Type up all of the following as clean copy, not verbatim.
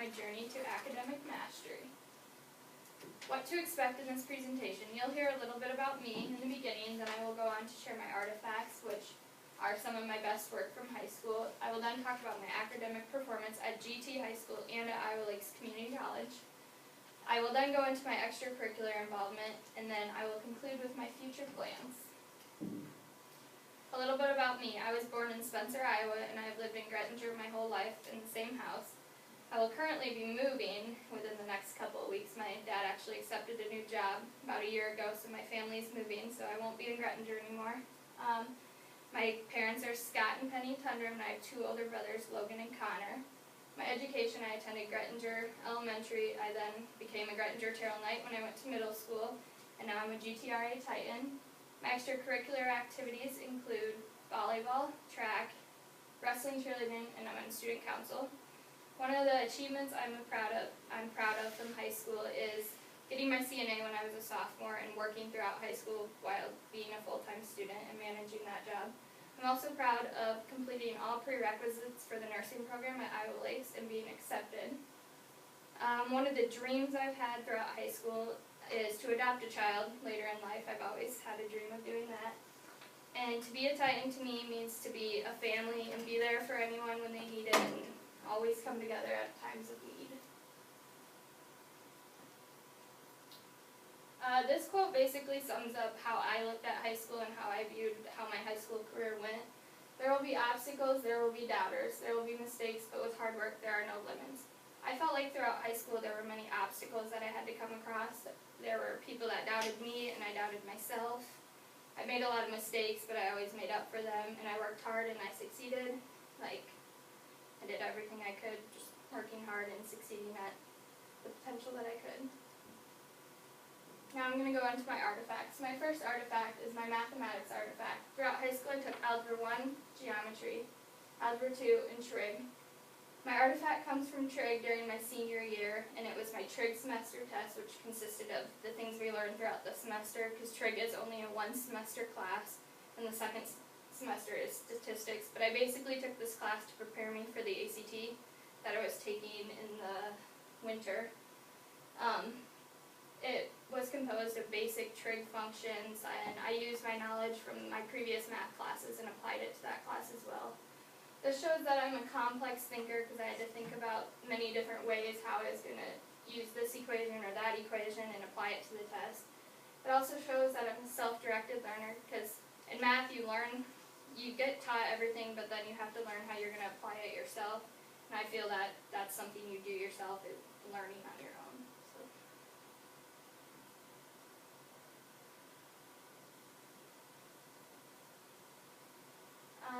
my journey to academic mastery. What to expect in this presentation. You'll hear a little bit about me in the beginning, then I will go on to share my artifacts, which are some of my best work from high school. I will then talk about my academic performance at GT High School and at Iowa Lakes Community College. I will then go into my extracurricular involvement, and then I will conclude with my future plans. A little bit about me. I was born in Spencer, Iowa, and I have lived in Grettinger my whole life in the same house. I will currently be moving within the next couple of weeks. My dad actually accepted a new job about a year ago, so my family's moving, so I won't be in Grettinger anymore. My parents are Scott and Penny Tonderum, and I have two older brothers, Logan and Connor. My education, I attended Grettinger Elementary. I then became a Grettinger Terrell Knight when I went to middle school, and now I'm a GTRA Titan. My extracurricular activities include volleyball, track, wrestling, cheerleading, and I'm on student council. One of the achievements I'm proud of from high school is getting my CNA when I was a sophomore and working throughout high school while being a full-time student and managing that job. I'm also proud of completing all prerequisites for the nursing program at Iowa Lakes and being accepted. One of the dreams I've had throughout high school is to adopt a child later in life. I've always had a dream of doing that. And to be a Titan to me means to be a family and be there for anyone when they need it and always come together at times of need. This quote basically sums up how I looked at high school and how I viewed how my high school career went. There will be obstacles, there will be doubters, there will be mistakes, but with hard work there are no limits. I felt like throughout high school there were many obstacles that I had to come across. There were people that doubted me and I doubted myself. I made a lot of mistakes, but I always made up for them, and I worked hard and I succeeded. I did everything I could, just working hard and succeeding at the potential that I could. Now I'm going to go into my artifacts. My first artifact is my mathematics artifact. Throughout high school I took Algebra 1, Geometry, Algebra 2, and Trig. My artifact comes from Trig during my senior year, and it was my Trig semester test, which consisted of the things we learned throughout the semester, because Trig is only a one-semester class, and the second semester is statistics. But I basically took this class to prepare me for the ACT that I was taking in the winter. It was composed of basic trig functions, and I used my knowledge from my previous math classes and applied it to that class as well. This shows that I'm a complex thinker because I had to think about many different ways how I was going to use this equation or that equation and apply it to the test. It also shows that I'm a self-directed learner because in math you get taught everything, but then you have to learn how you're going to apply it yourself. And I feel that that's something you do yourself, is learning on your own.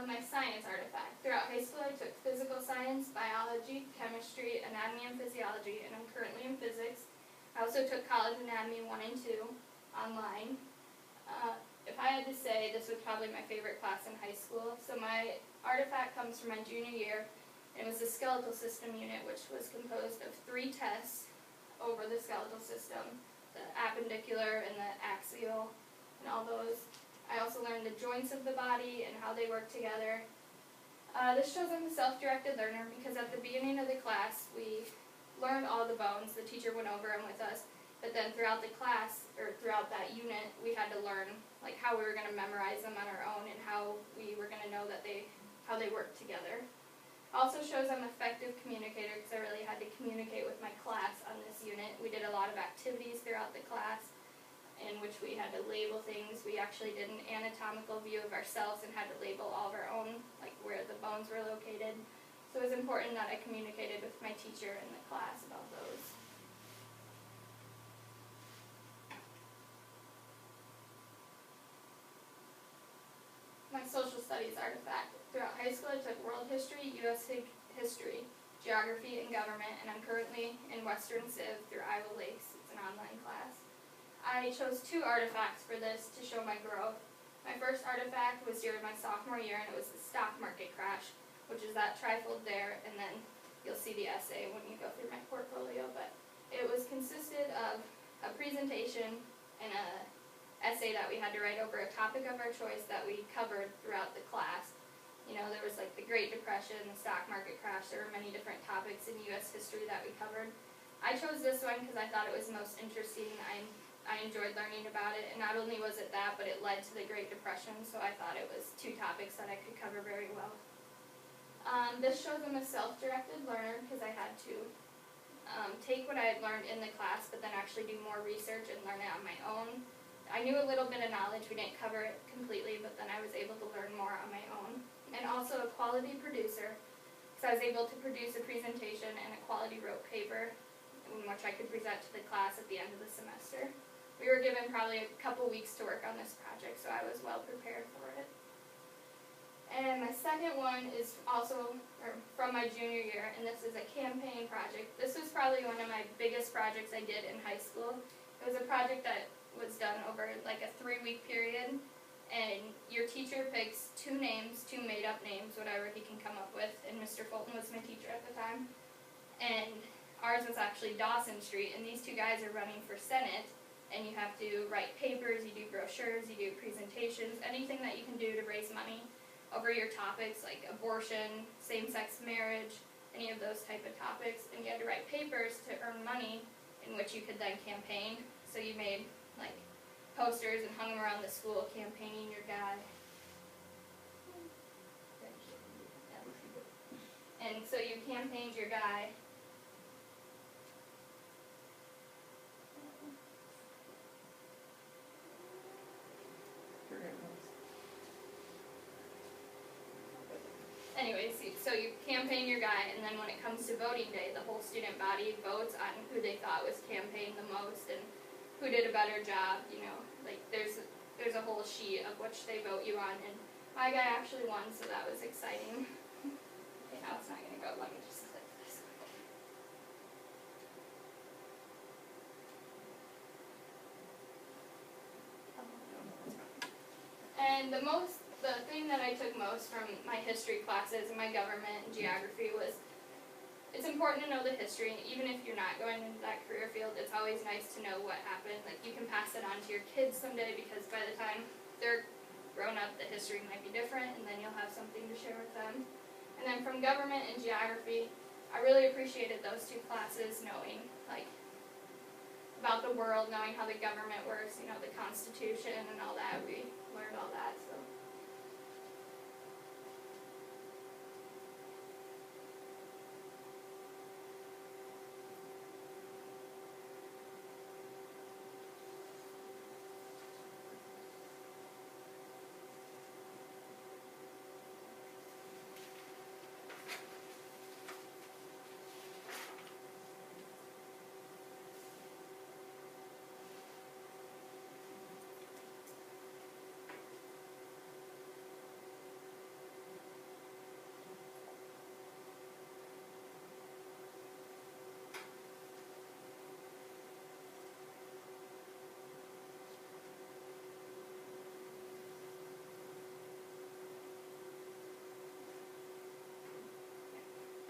My science artifact. Throughout high school I took physical science, biology, chemistry, anatomy and physiology, and I'm currently in physics. I also took college anatomy 1 and 2 online. If I had to say, this was probably my favorite class in high school. So my artifact comes from my junior year. It was the skeletal system unit, which was composed of 3 tests over the skeletal system, the appendicular and the axial and all those. I also learned the joints of the body and how they work together. This shows I'm a self-directed learner because at the beginning of the class we learned all the bones. The teacher went over them with us, but then throughout the class, or throughout that unit, we had to learn how we were going to memorize them on our own and how we were going to know how they work together. Also shows I'm an effective communicator because I really had to communicate with my class on this unit. We did a lot of activities throughout the class in which we had to label things. We actually did an anatomical view of ourselves and had to label all of our own, where the bones were located. So it was important that I communicated with my teacher in the class about those. My social studies artifact. Throughout high school I took world history, U.S. history, geography, and government, and I'm currently in Western Civ through Iowa Lakes. It's an online class. I chose 2 artifacts for this to show my growth. My first artifact was during my sophomore year, and it was the stock market crash, which is that trifold there, and then you'll see the essay when you go through my portfolio. But it consisted of a presentation and an essay that we had to write over a topic of our choice that we covered throughout the class. You know, there was like the Great Depression, the stock market crash, there were many different topics in U.S. history that we covered. I chose this one because I thought it was most interesting. I enjoyed learning about it, and not only was it that, but it led to the Great Depression, so I thought it was two topics that I could cover very well. This shows I'm a self-directed learner because I had to take what I had learned in the class, but then actually do more research and learn it on my own. I knew a little bit of knowledge, we didn't cover it completely, but then I was able to learn more on my own. And also a quality producer, because I was able to produce a presentation and a quality wrote paper in which I could present to the class at the end of the semester. We were given probably a couple weeks to work on this project, so I was well prepared for it. And my second one is also from my junior year, and this is a campaign project. This was probably one of my biggest projects I did in high school. It was a project that was done over like a 3-week period, and your teacher picks 2 names, 2 made-up names, whatever he can come up with, and Mr. Fulton was my teacher at the time. And ours was actually Dawson Street, and these 2 guys are running for Senate, and you have to write papers, you do brochures, you do presentations, anything that you can do to raise money over your topics like abortion, same-sex marriage, any of those type of topics, and you had to write papers to earn money in which you could then campaign. So you made like posters and hung them around the school campaigning your guy. And so you campaigned your guy. Anyways, so you campaign your guy, and then when it comes to voting day, the whole student body votes on who they thought was campaigned the most and who did a better job, you know. Like there's a whole sheet of which they vote you on, and my guy actually won, so that was exciting. Okay, now it's not gonna go, let me just click this. And the thing that I took most from my history classes and my government and geography was it's important to know the history. Even if you're not going into that career field, it's always nice to know what happened. Like you can pass it on to your kids someday, because by the time they're grown up, the history might be different, and then you'll have something to share with them. And then from government and geography, I really appreciated those 2 classes, knowing like about the world, knowing how the government works, you know, the Constitution and all that. We learned all that, so.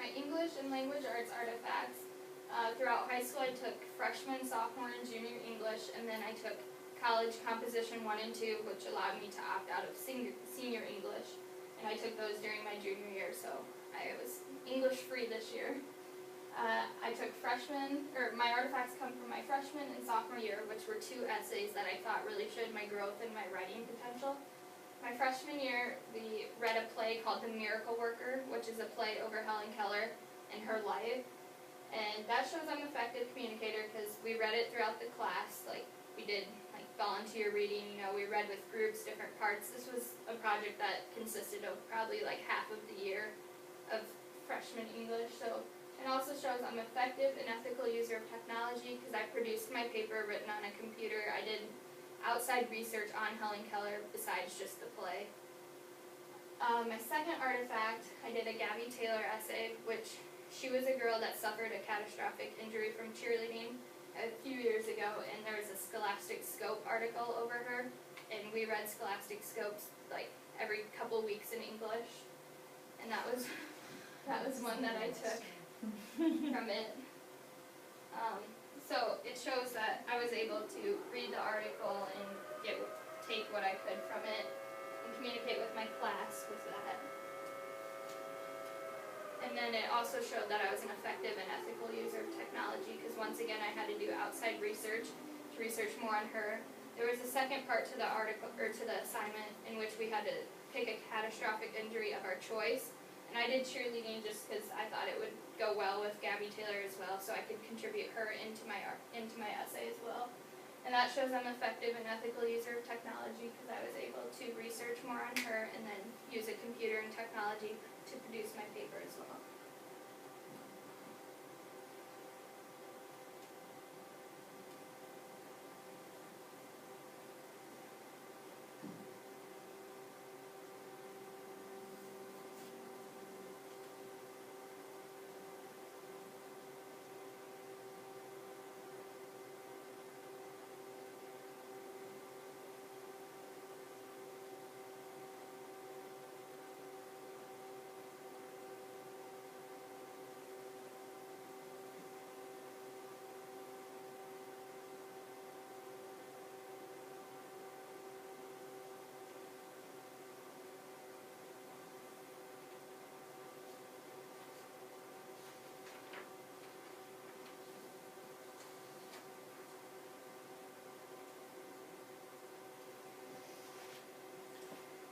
My English and language arts artifacts. Throughout high school I took freshman, sophomore, and junior English, and then I took college composition 1 and 2, which allowed me to opt out of senior English, and I took those during my junior year, so I was English free this year. I took my artifacts come from my freshman and sophomore year, which were 2 essays that I thought really showed my growth and my writing potential. My freshman year, we read a play called The Miracle Worker, which is a play over Helen Keller and her life. And that shows I'm an effective communicator because we read it throughout the class. Like, we did like volunteer reading, you know, we read with groups, different parts. This was a project that consisted of probably like half of the year of freshman English. So it also shows I'm an effective and ethical user of technology because I produced my paper written on a computer. I did outside research on Helen Keller besides just the play. My second artifact, I did a Gabby Taylor essay, which she was a girl that suffered a catastrophic injury from cheerleading a few years ago, and there was a Scholastic Scope article over her, and we read Scholastic Scopes like every couple weeks in English, and that was one that I took from it. So it shows that I was able to read the article and take what I could from it and communicate with my class with that. And then it also showed that I was an effective and ethical user of technology, because once again I had to do outside research to research more on her. There was a second part to the article, or to the assignment, in which we had to pick a catastrophic injury of our choice. And I did cheerleading just because I thought it would go well with Gabby Taylor as well, so I could contribute her into my essay as well. And that shows I'm effective and ethical user of technology, because I was able to research more on her and then use a computer and technology to produce my paper as well.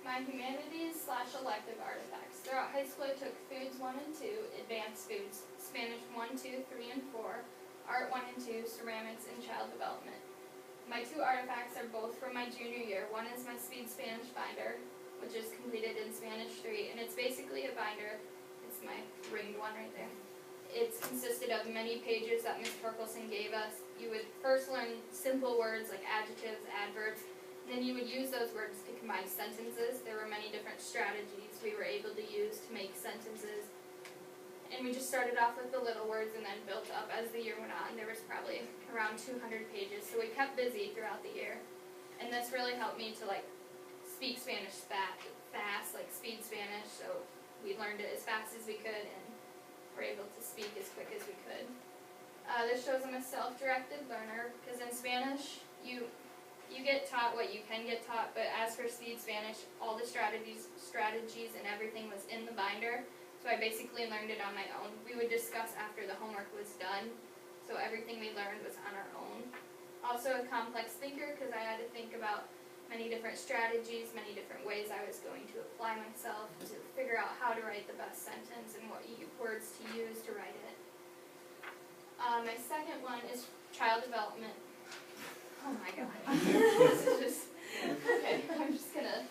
My humanities/elective artifacts. Throughout high school I took Foods 1 and 2, Advanced Foods, Spanish 1, 2, 3, and 4, Art 1 and 2, Ceramics, and Child Development. My two artifacts are both from my junior year. One is my Speed Spanish binder, which is completed in Spanish 3, and it's basically a binder. It's my ringed one right there. It's consisted of many pages that Ms. Torkelson gave us. You would first learn simple words like adjectives, adverbs. Then you would use those words to combine sentences. There were many different strategies we were able to use to make sentences. And we just started off with the little words and then built up as the year went on. There was probably around 200 pages, so we kept busy throughout the year. And this really helped me to speak Spanish fast, like speed Spanish, so we learned it as fast as we could and were able to speak as quick as we could. This shows I'm a self-directed learner, because in Spanish, you get taught what you can get taught, but as for Speed Spanish, all the strategies and everything was in the binder, so I basically learned it on my own. We would discuss after the homework was done, so everything we learned was on our own. Also a complex thinker, because I had to think about many different strategies, many different ways I was going to apply myself to figure out how to write the best sentence and what words to use to write it. My second one is Child Development. Oh my god. This is just, okay, I'm just gonna,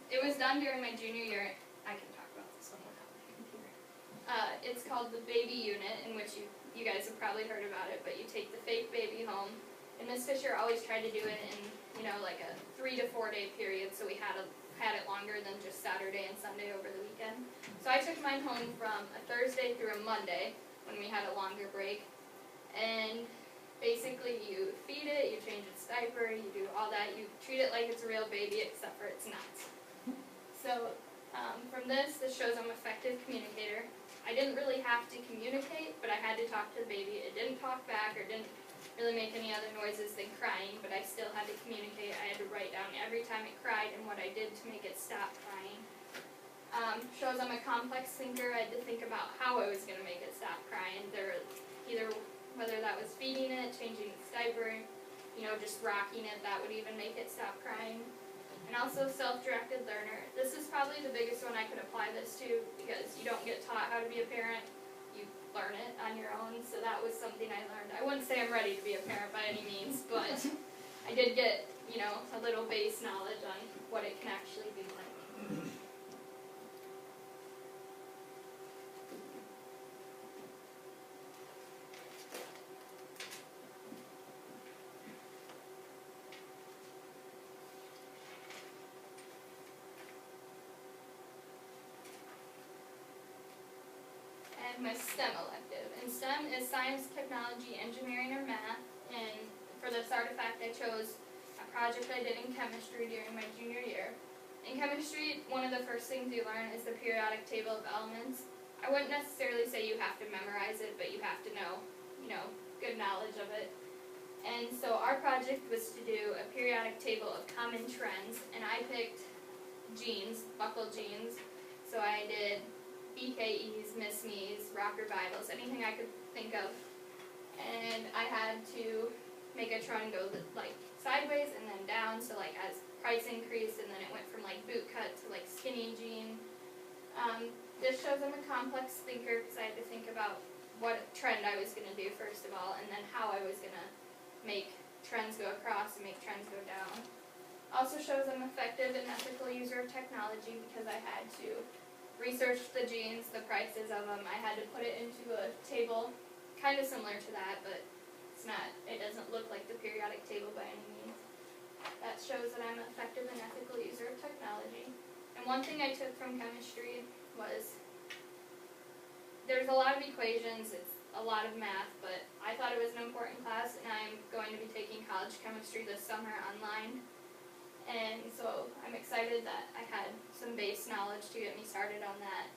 it was done during my junior year. I can talk about this one without my computer. It's called the baby unit, in which you guys have probably heard about it, but you take the fake baby home. And Ms. Fisher always tried to do it in, like a 3 to 4 day period, so we had it longer than just Saturday and Sunday over the weekend. So I took mine home from a Thursday through a Monday, when we had a longer break. And basically, you feed it, you change its diaper, you do all that. You treat it like it's a real baby, except for it's not. So, from this shows I'm an effective communicator. I didn't really have to communicate, but I had to talk to the baby. It didn't talk back or didn't really make any other noises than crying, but I still had to communicate. I had to write down every time it cried and what I did to make it stop crying. Shows I'm a complex thinker. I had to think about how I was going to make it stop crying. Whether that was feeding it, changing its diaper, just rocking it, that would even make it stop crying. And also self-directed learner. This is probably the biggest one I could apply this to, because you don't get taught how to be a parent, you learn it on your own, so that was something I learned. I wouldn't say I'm ready to be a parent by any means, but I did get, a little base knowledge on what it can actually be like. And my STEM elective. And STEM is science, technology, engineering, or math. And for this artifact, I chose a project I did in chemistry during my junior year. In chemistry, one of the first things you learn is the periodic table of elements. I wouldn't necessarily say you have to memorize it, but you have to know, good knowledge of it. And so our project was to do a periodic table of common trends, and I picked jeans, buckle jeans. So I did BKEs, Miss Me's, Rocker Bibles, anything I could think of. And I had to make a trend go like sideways and then down, so like as price increased, and then it went from like boot cut to like skinny jean. This shows I'm a complex thinker because I had to think about what trend I was going to do first of all, and then how I was going to make trends go across and make trends go down. Also shows I'm an effective and ethical user of technology because I had to research the jeans, the prices of them. I had to put it into a table, kind of similar to that, but it doesn't look like the periodic table by any means. That shows that I'm an effective and ethical user of technology. And one thing I took from chemistry was there's a lot of equations, it's a lot of math, but I thought it was an important class, and I'm going to be taking college chemistry this summer online. And so I'm excited that I had some base knowledge to get me started on that.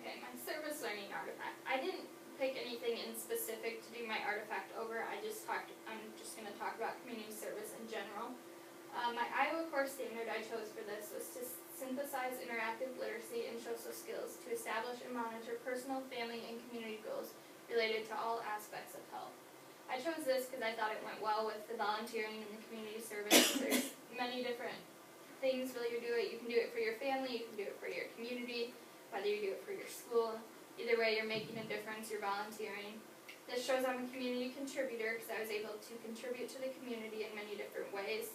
Okay, my service learning artifact. I didn't pick anything in specific to do my artifact over. I'm just going to talk about community service in general. My Iowa core standard I chose for this was to synthesize interactive literacy and social skills to establish and monitor personal, family, and community goals related to all aspects of health. I chose this because I thought it went well with the volunteering and the community service. There's many different things whether you do it. You can do it for your family, you can do it for your community, whether you do it for your school. Either way, you're making a difference, you're volunteering. This shows I'm a community contributor because I was able to contribute to the community in many different ways.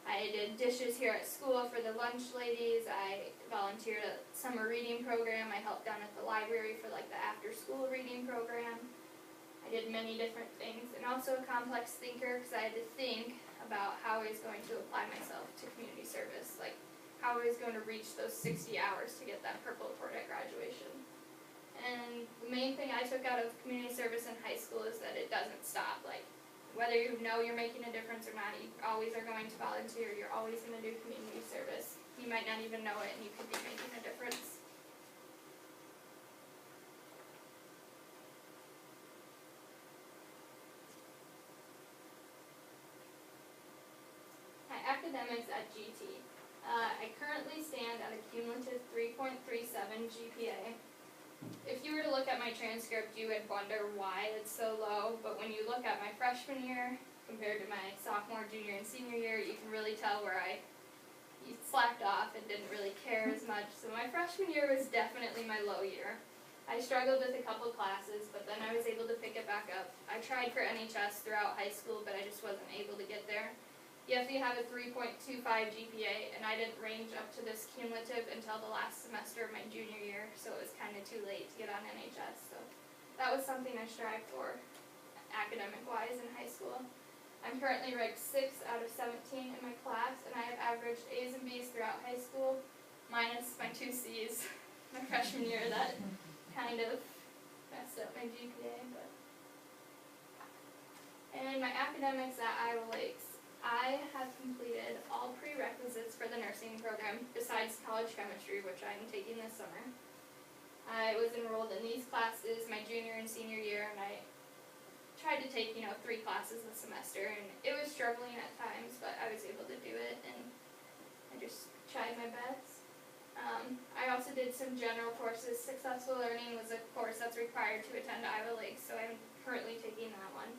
I did dishes here at school for the lunch ladies. I volunteered at summer reading program. I helped down at the library for like the after school reading program. I did many different things, and also a complex thinker because I had to think about how I was going to apply myself to community service, like how I was going to reach those 60 hours to get that purple report at graduation. And the main thing I took out of community service in high school is that it doesn't stop. Like, whether you know you're making a difference or not, you always are going to volunteer, you're always going to do community service. You might not even know it, and you could be making a difference. My academics at GT. I currently stand at a cumulative 3.37 GPA. If you were to look at my transcript, you would wonder why it's so low, but when you look at my freshman year compared to my sophomore, junior, and senior year, you can really tell where I slacked off and didn't really care as much. So my freshman year was definitely my low year. I struggled with a couple classes, but then I was able to pick it back up. I tried for NHS throughout high school, but I just wasn't able to get there. You have to have a 3.25 GPA, and I didn't range up to this cumulative until the last semester of my junior year, so it was kind of too late to get on NHS. So that was something I strived for academic-wise in high school. I'm currently ranked 6 out of 17 in my class, and I have averaged A's and B's throughout high school, minus my 2 C's my freshman year. That kind of messed up my GPA. And my academics at Iowa Lakes. I have completed all prerequisites for the nursing program besides college chemistry, which I'm taking this summer. I was enrolled in these classes my junior and senior year, and I tried to take, 3 classes a semester, and it was struggling at times, but I was able to do it, and I just tried my best. I also did some general courses. Successful Learning was a course that's required to attend Iowa Lakes, so I'm currently taking that one.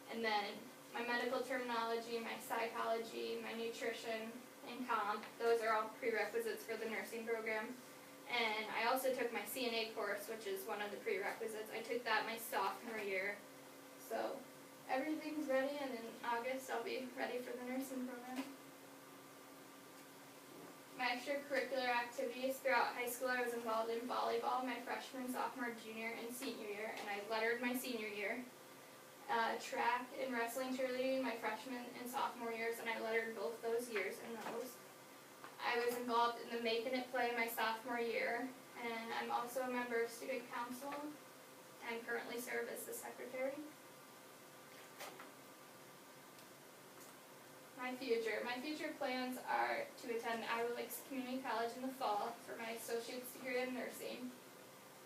And then my medical terminology, my psychology, my nutrition, and comp, those are all prerequisites for the nursing program. And I also took my CNA course, which is one of the prerequisites. I took that my sophomore year. So everything's ready, and in August I'll be ready for the nursing program. My extracurricular activities throughout high school, I was involved in volleyball my freshman, sophomore, junior, and senior year, and I lettered my senior year. Track and wrestling cheerleading my freshman and sophomore years, and I lettered both those years in those. I was involved in the Making It play my sophomore year, and I'm also a member of student council, and currently serve as the secretary. My future plans are to attend Iowa Lakes Community College in the fall for my associate's degree in nursing.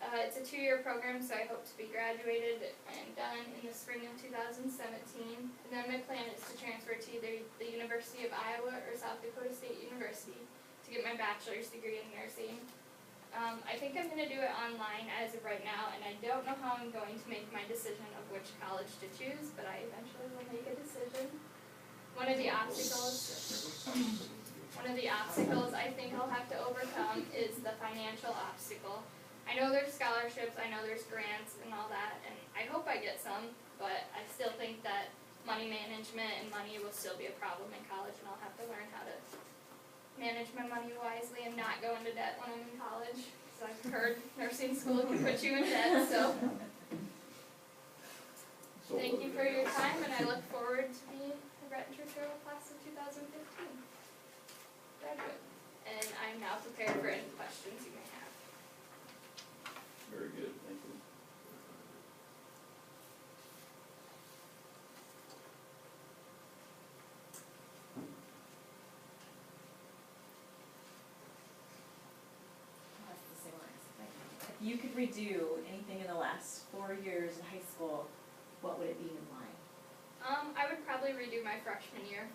It's a 2-year program, so I hope to be graduated and done in the spring of 2017. And then my plan is to transfer to either the University of Iowa or South Dakota State University to get my bachelor's degree in nursing. I think I'm going to do it online as of right now, and I don't know how I'm going to make my decision of which college to choose, but I eventually will make a decision. One of the obstacles I think I'll have to overcome is the financial obstacle. I know there's scholarships, I know there's grants and all that, and I hope I get some, but I still think that money management and money will still be a problem in college, and I'll have to learn how to manage my money wisely and not go into debt when I'm in college, because I've heard nursing school can put you in debt, so. Thank you for your time, and I look forward to being a retrotorial class of 2015 graduate. And I'm now prepared for any questions you may have. Very good, thank you. That's the same one. If you could redo anything in the last 4 years in high school, what would it be and why? I would probably redo my freshman year.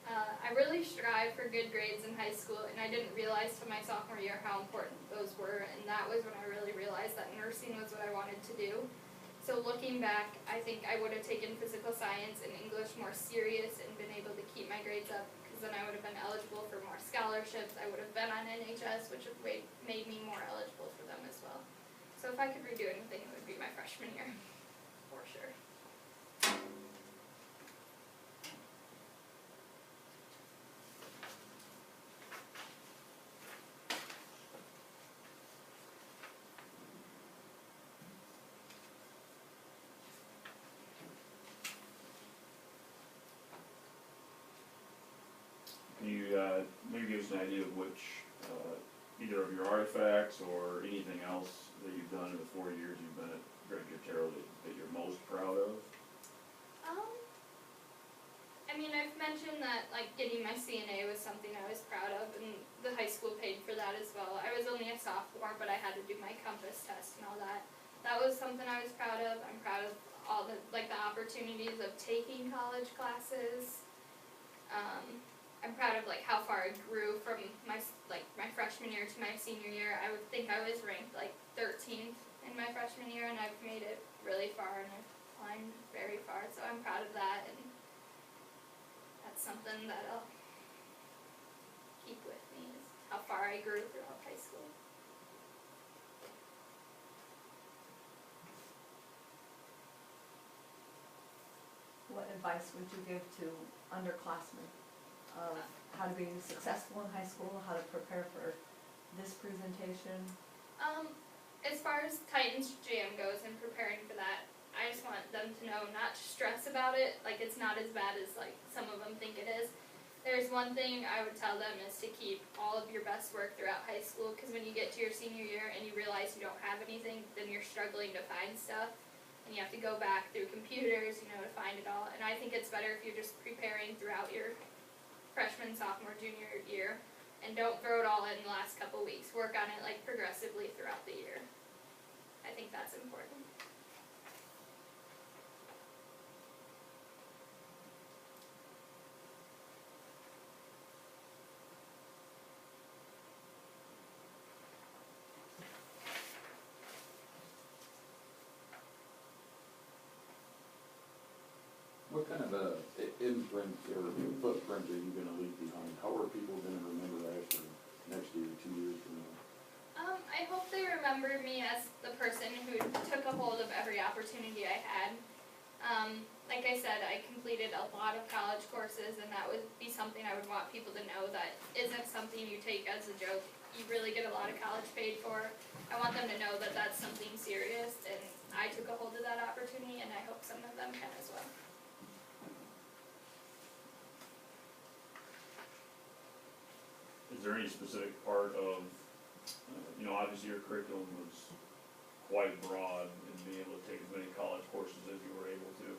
I really strive for good grades in high school, and I didn't realize till my sophomore year how important those were, and that was when I really realized that nursing was what I wanted to do. So looking back, I think I would have taken physical science and English more serious and been able to keep my grades up, because then I would have been eligible for more scholarships. I would have been on NHS, which would have made me more eligible for them as well. So if I could redo anything, it would be my freshman year, for sure. Can you maybe give us an idea of which, either of your artifacts or anything else that you've done in the 4 years you've been at Director Terrell that you're most proud of? I mean, I've mentioned that, like, getting my CNA was something I was proud of, and the high school paid for that as well. I was only a sophomore, but I had to do my compass test and all that. That was something I was proud of. I'm proud of all the, like, the opportunities of taking college classes. I'm proud of, like, how far I grew from my freshman year to my senior year. I would think I was ranked, like, 13th in my freshman year, and I've made it really far, and I've climbed very far, so I'm proud of that, and that's something that I'll keep with me, is how far I grew throughout high school. What advice would you give to underclassmen of how to be successful in high school, how to prepare for this presentation? As far as Titans Jam goes and preparing for that, I just want them to know not to stress about it, like it's not as bad as like some of them think it is. There's one thing I would tell them is to keep all of your best work throughout high school, because when you get to your senior year and you realize you don't have anything, then you're struggling to find stuff, and you have to go back through computers, you know, to find it all. And I think it's better if you're just preparing throughout your freshman, sophomore, junior year, and don't throw it all in the last couple weeks. Work on it like progressively throughout the year. I think that's important. What kind of a imprint or footprint are you gonna leave behind? How are people gonna remember Ashton next year, 2 years from now? I hope they remember me as the person who took a hold of every opportunity I had. Like I said, I completed a lot of college courses, and that would be something I would want people to know that isn't something you take as a joke. You really get a lot of college paid for. I want them to know that that's something serious, and I took a hold of that opportunity, and I hope some of them can as well. Is there any specific part of, obviously your curriculum was quite broad in being able to take as many college courses as you were able to.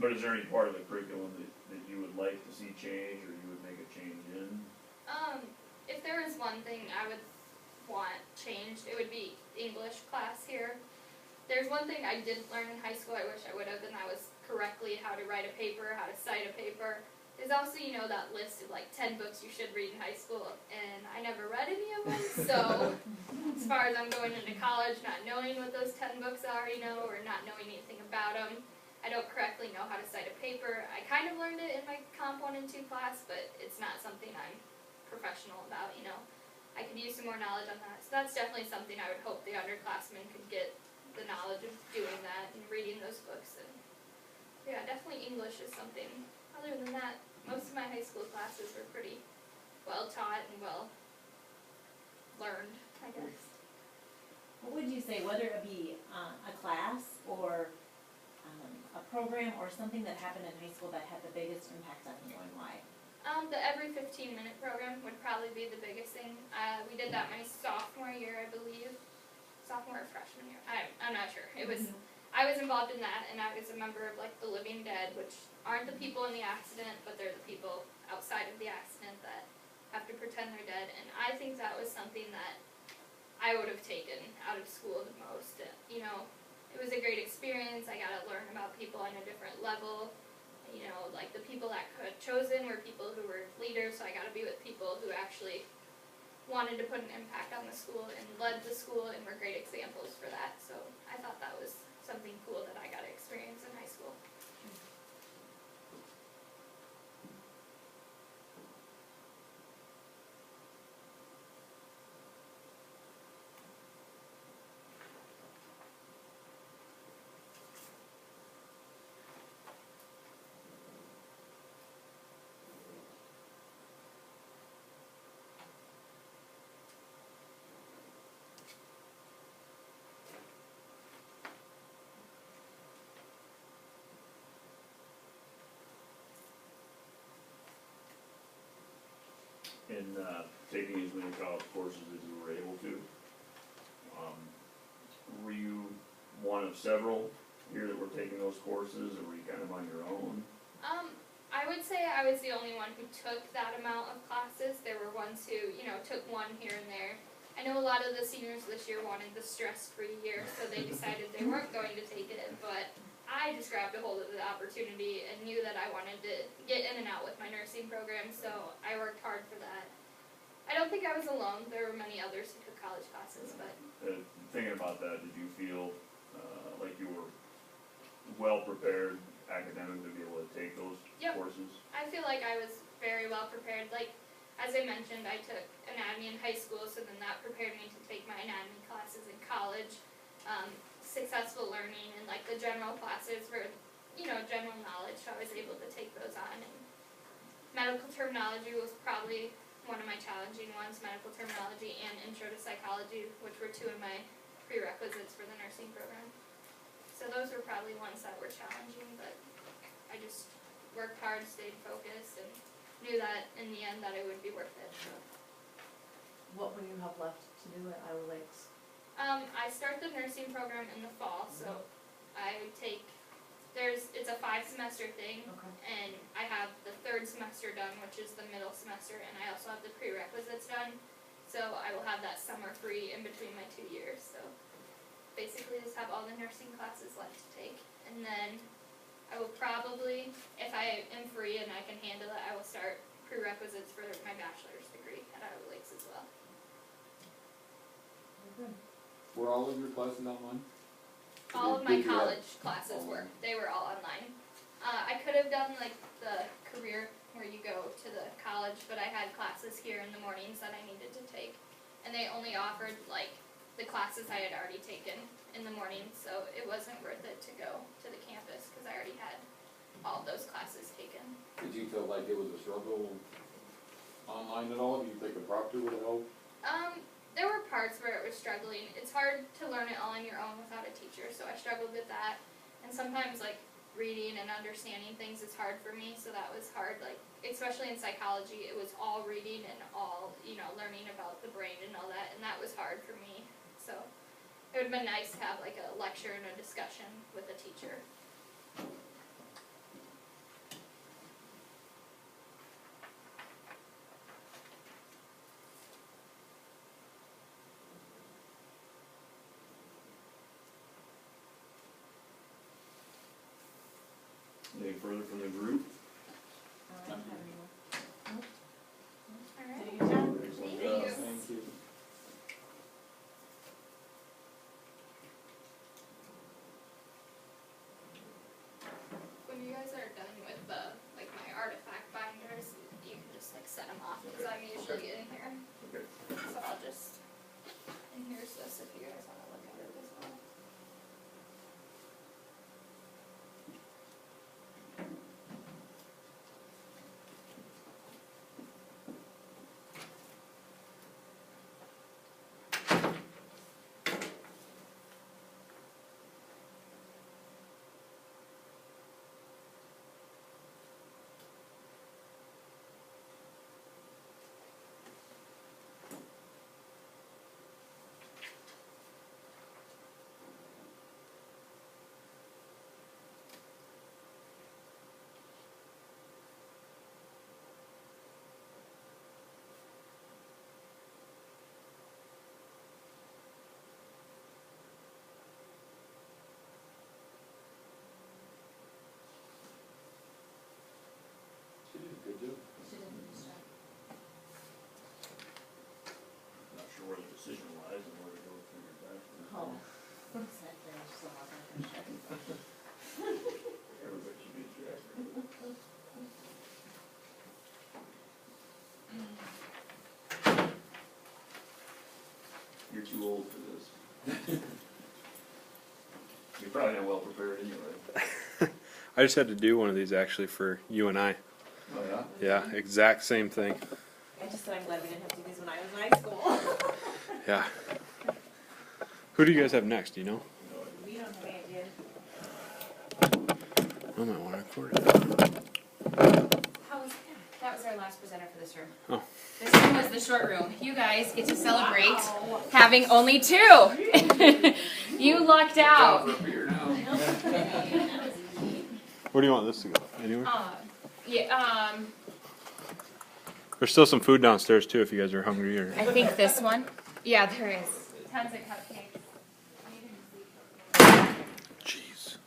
But is there any part of the curriculum that you would like to see change, or you would make a change in? If there was one thing I would want changed, it would be English class here. There's one thing I didn't learn in high school I wish I would have, and that was correctly how to write a paper, how to cite a paper. There's also, that list of like 10 books you should read in high school, and I never read any of them, so as far as I'm going into college not knowing what those 10 books are, or not knowing anything about them, I don't correctly know how to cite a paper. I kind of learned it in my Comp 1 and 2 class, but it's not something I'm professional about, I could use some more knowledge on that, so that's definitely something I would hope the underclassmen could get the knowledge of doing that and reading those books, and yeah, definitely English is something. Other than that, most of my high school classes were pretty well taught and well learned, I guess. What would you say, whether it be a class or a program or something that happened in high school that had the biggest impact on you and why? The every 15-minute program would probably be the biggest thing. We did that my sophomore year, I believe. Sophomore or freshman year. I'm not sure. It was. I was involved in that, and I was a member of like the Living Dead, which aren't the people in the accident, but they're the people outside of the accident that have to pretend they're dead. And I think that was something that I would have taken out of school the most. It was a great experience. I got to learn about people on a different level. Like the people that I had chosen were people who were leaders, so I got to be with people who actually wanted to put an impact on the school and led the school and were great examples for that. So I thought that was something cool that I got to experience in high school. In taking as many college courses as you were able to, were you one of several here that were taking those courses, or were you kind of on your own? I would say I was the only one who took that amount of classes. There were ones who, took one here and there. I know a lot of the seniors this year wanted the stress-free year, so they decided they weren't going to take it, but I just grabbed a hold of the opportunity and knew that I wanted to get in and out with my nursing program, so I worked hard for that. I don't think I was alone. There were many others who took college classes, but Thinking about that, did you feel like you were well prepared academically to be able to take those courses? I feel like I was very well prepared. Like, as I mentioned, I took anatomy in high school, so then that prepared me to take my anatomy classes in college. Successful learning and like the general classes were, general knowledge, so I was able to take those on. And medical terminology was probably one of my challenging ones, medical terminology and intro to psychology, which were two of my prerequisites for the nursing program. So those were probably ones that were challenging, but I just worked hard, stayed focused, and knew that in the end that it would be worth it. So. What will you have left to do at Iowa Lakes? I start the nursing program in the fall, so I would take, it's a 5-semester thing, Okay. and I have the 3rd semester done, which is the middle semester, and I also have the prerequisites done, so I will have that summer free in between my 2 years, so basically just have all the nursing classes left to take, and then I will probably, if I am free and I can handle it, I will start prerequisites for my bachelor's degree at Iowa Lakes as well. Good. Were all of your classes online? All of my college classes were. They were all online. I could have done like the career where you go to the college, but I had classes here in the mornings that I needed to take. And they only offered like the classes I had already taken in the morning, so it wasn't worth it to go to the campus because I already had all of those classes taken. Did you feel like it was a struggle online at all? Do you think a proctor would help? There were parts where it was struggling. It's hard to learn it all on your own without a teacher, so I struggled with that. And sometimes, like, reading and understanding things is hard for me, so that was hard. Like, especially in psychology, it was all reading and all, learning about the brain and all that, and that was hard for me. So it would have been nice to have, like, a lecture and a discussion with a teacher. Anything further from the group? I don't have any more. All right. Did a good job. Excellent Thank job. you. Thank you. When you guys are done with my artifact binders, you can just set them off because I'm usually in here. Okay. So I'll just, and here's this if you guys want to look at it as well. She did a good job. She did a good job. Not sure where the decision lies and where to go through your bachelor's. Oh, exactly, I just love that for sure. Everybody should be a director. You're too old for this. You're probably not well prepared anyway. I just had to do one of these actually for you and I. Oh, yeah? Yeah, exact same thing. I just said I'm glad we didn't have to do these when I was in high school. Yeah. Who do you guys have next? Do you know? We don't have any idea. I might want to record it. That was our last presenter for this room. Oh. This room was the short room. You guys get to celebrate Wow. having only two. You lucked out. For beer now. Where do you want this to go? Anywhere? Yeah, There's still some food downstairs too if you guys are hungry or. I think this one. Yeah, there is. Tons of cupcakes. Jeez.